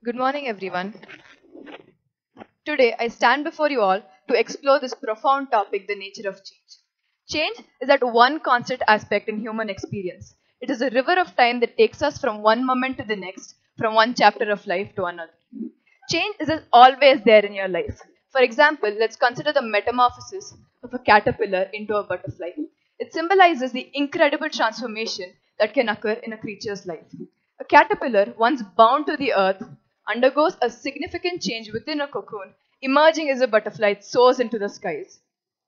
Good morning, everyone. Today, I stand before you all to explore this profound topic, the nature of change. Change is that one constant aspect in human experience. It is a river of time that takes us from one moment to the next, from one chapter of life to another. Change is always there in your life. For example, let's consider the metamorphosis of a caterpillar into a butterfly. It symbolizes the incredible transformation that can occur in a creature's life. A caterpillar, once bound to the earth, undergoes a significant change within a cocoon, emerging as a butterfly it soars into the skies.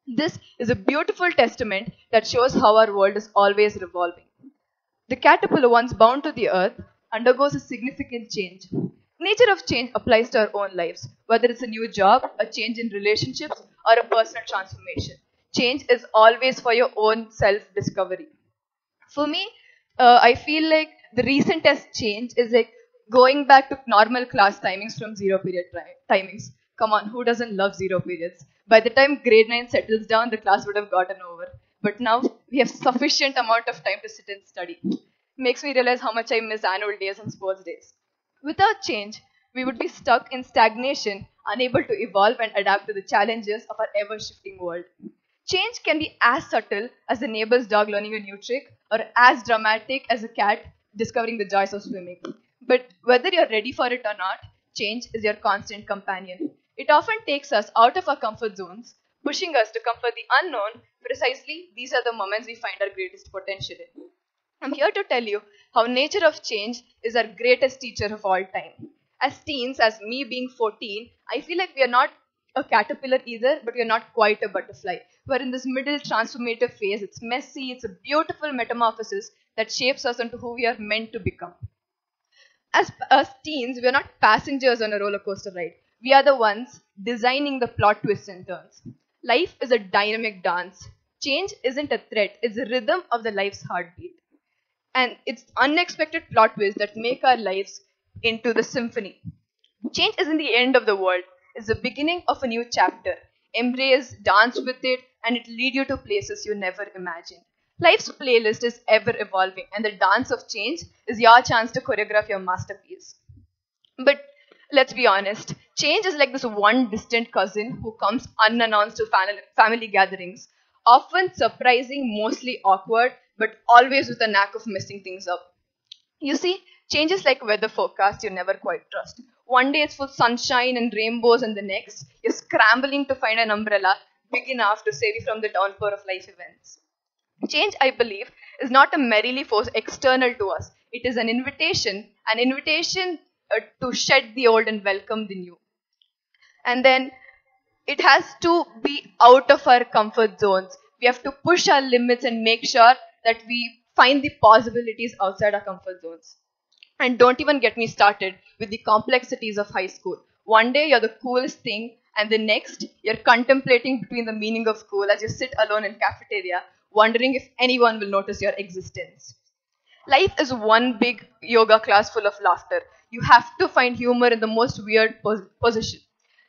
This is a beautiful testament that shows how our world is always revolving. The caterpillar, once bound to the earth, undergoes a significant change. Nature of change applies to our own lives, whether it's a new job, a change in relationships, or a personal transformation. Change is always for your own self discovery. For me, I feel like the recentest change is like going back to normal class timings from zero period timings. Come on, who doesn't love zero periods? By the time grade 9 settles down, the class would have gotten over. But now we have sufficient amount of time to sit and study. Makes me realize how much I miss annual days and sports days. Without change, we would be stuck in stagnation, unable to evolve and adapt to the challenges of our ever shifting world. Change can be as subtle as the neighbor's dog learning a new trick, or as dramatic as a cat discovering the joys of swimming. But whether you're ready for it or not, change is your constant companion. It often takes us out of our comfort zones, pushing us to comfort the unknown. Precisely, these are the moments we find our greatest potential in. I'm here to tell you how nature of change is our greatest teacher of all time. As teens, as me being 14, I feel like we are not a caterpillar either, but we are not quite a butterfly. We're in this middle transformative phase. It's messy, it's a beautiful metamorphosis that shapes us into who we are meant to become. As teens, we are not passengers on a roller coaster ride. We are the ones designing the plot twists and turns. Life is a dynamic dance. Change isn't a threat, it's the rhythm of the life's heartbeat. And it's unexpected plot twists that make our lives into the symphony. Change isn't the end of the world, it's the beginning of a new chapter. Embrace, dance with it, and it'll lead you to places you never imagined. Life's playlist is ever evolving, and the dance of change is your chance to choreograph your masterpiece. But let's be honest, change is like this one distant cousin who comes unannounced to family gatherings, often surprising, mostly awkward, but always with a knack of messing things up. You see, change is like weather forecast you never quite trust. One day it's full sunshine and rainbows, and the next you're scrambling to find an umbrella big enough to save you from the downpour of life events. Change, I believe, is not a merely force external to us. It is an invitation to shed the old and welcome the new. And then it has to be out of our comfort zones. We have to push our limits and make sure that we find the possibilities outside our comfort zones. And don't even get me started with the complexities of high school. One day you're the coolest thing, and the next you're contemplating between the meaning of school as you sit alone in cafeteria, wondering if anyone will notice your existence. Life is one big yoga class full of laughter. You have to find humor in the most weird position.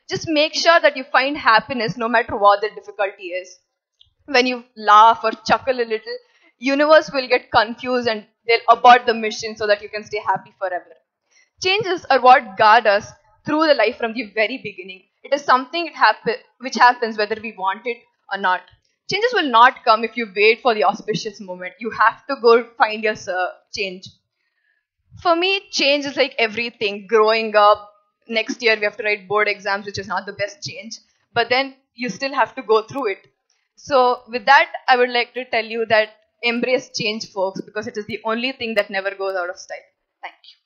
Just make sure that you find happiness no matter what the difficulty is. When you laugh or chuckle a little, universe will get confused and they'll abort the mission so that you can stay happy forever. Changes are what guard us through the life from the very beginning. It is something which happens whether we want it or not. Changes will not come if you wait for the auspicious moment. You have to go find your change. For me, change is like everything. Growing up, next year we have to write board exams, which is not the best change. But then you still have to go through it. So with that, I would like to tell you that embrace change, folks, because it is the only thing that never goes out of style. Thank you.